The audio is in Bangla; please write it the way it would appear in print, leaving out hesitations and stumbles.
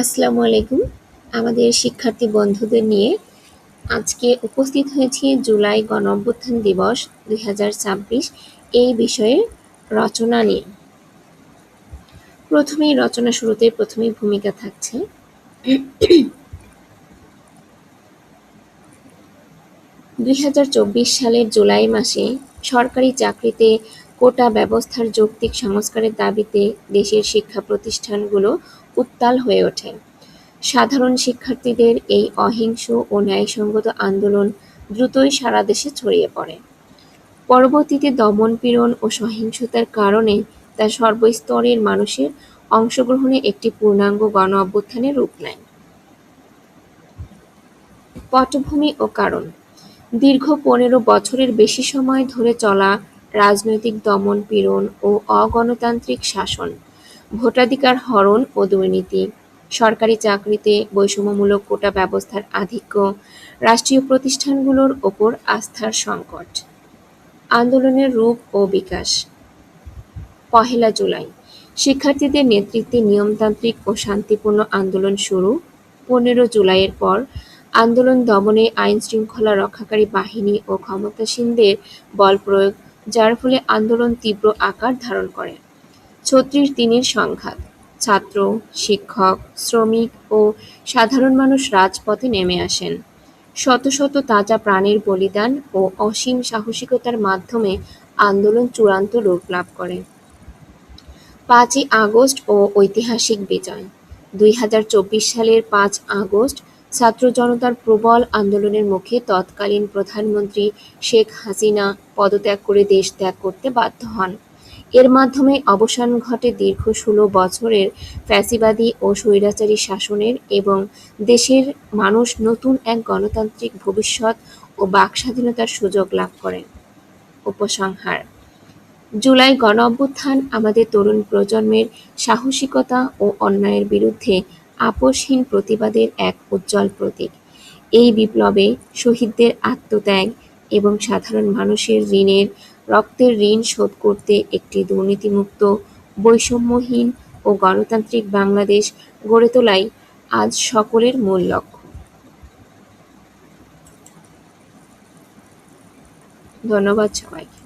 আসসালামু আলাইকুম। আমাদের শিক্ষার্থী বন্ধুদের নিয়ে আজকে উপস্থিত হয়েছি জুলাই গণঅভ্যুত্থান দিবস ২০২৬ এই বিষয়ে রচনা নিয়ে। প্রথমেই ভূমিকা থাকছে। ২০২৪ সালের জুলাই মাসে সরকারি চাকরিতে কোটা ব্যবস্থার যৌক্তিক সংস্কারের দাবিতে দেশের শিক্ষা প্রতিষ্ঠানগুলো উত্তাল হয়ে ওঠে। সাধারণ শিক্ষার্থীদের এই অহিংস ও ন্যায়সঙ্গত আন্দোলন দ্রুতই সারা দেশে ছড়িয়ে পড়ে। পরবর্তীতে দমন-পীড়ন ও সহিংসতার কারণে তা সর্বস্তরের মানুষের অংশগ্রহণে একটি পূর্ণাঙ্গ গণ-অভ্যুত্থানে রূপ নেয়। পটভূমি ও কারণ: দীর্ঘ ১৫ বছরের বেশি সময় ধরে চলা রাজনৈতিক দমন-পীড়ন ও অগণতান্ত্রিক শাসন, ভোটাধিকার হরণ ও দুর্নীতি, সরকারি চাকরিতে বৈষম্যমূলক কোটা ব্যবস্থার আধিক্য, রাষ্ট্রীয় প্রতিষ্ঠানগুলোর ওপর আস্থার সংকট। আন্দোলনের রূপ ও বিকাশ: ১লা জুলাই শিক্ষার্থীদের নেতৃত্বে নিয়মতান্ত্রিক ও শান্তিপূর্ণ আন্দোলন শুরু। ১৫ জুলাইয়ের পর আন্দোলন দমনে আইনশৃঙ্খলা রক্ষাকারী বাহিনী ও ক্ষমতাসীনদের বল প্রয়োগ, যার ফলে আন্দোলন তীব্র আকার ধারণ করে। ৩৬ দিনের সংঘাত: ছাত্র, শিক্ষক, শ্রমিক ও সাধারণ মানুষ রাজপথে নেমে আসেন। শত শত তাজা প্রাণের বলিদান ও অসীম সাহসিকতার মাধ্যমে আন্দোলন চূড়ান্ত রূপ লাভ করে। ৫ই আগস্ট ও ঐতিহাসিক বিজয়: ২০২৪ সালের ৫ আগস্ট ছাত্র জনতার প্রবল আন্দোলনের মুখে তৎকালীন প্রধানমন্ত্রী শেখ হাসিনা পদত্যাগ করে দেশ ত্যাগ করতে বাধ্য হন। এর মাধ্যমে অবসান ঘটে দীর্ঘ ১৬ বছরের ফ্যাসিবাদী ও স্বৈরাচারী শাসনের এবং দেশের মানুষ নতুন এক গণতান্ত্রিক ভবিষ্যৎ ও বাকস্বাধীনতার সুযোগ লাভ করে। উপসংহার: জুলাই গণঅভ্যুত্থান আমাদের তরুণ প্রজন্মের সাহসিকতা ও অন্যায়ের বিরুদ্ধে আপোষহীন প্রতিবাদের এক উজ্জ্বল প্রতীক। এই বিপ্লবে শহীদদের আত্মত্যাগ এবং সাধারণ মানুষের রক্তের ঋণ শোধ করতে একটি দুর্নীতিমুক্ত, বৈষম্যহীন ও গণতান্ত্রিক বাংলাদেশ গড়ে তোলাই আজ সকলের মূল লক্ষ্য। ধন্যবাদ সবাইকে।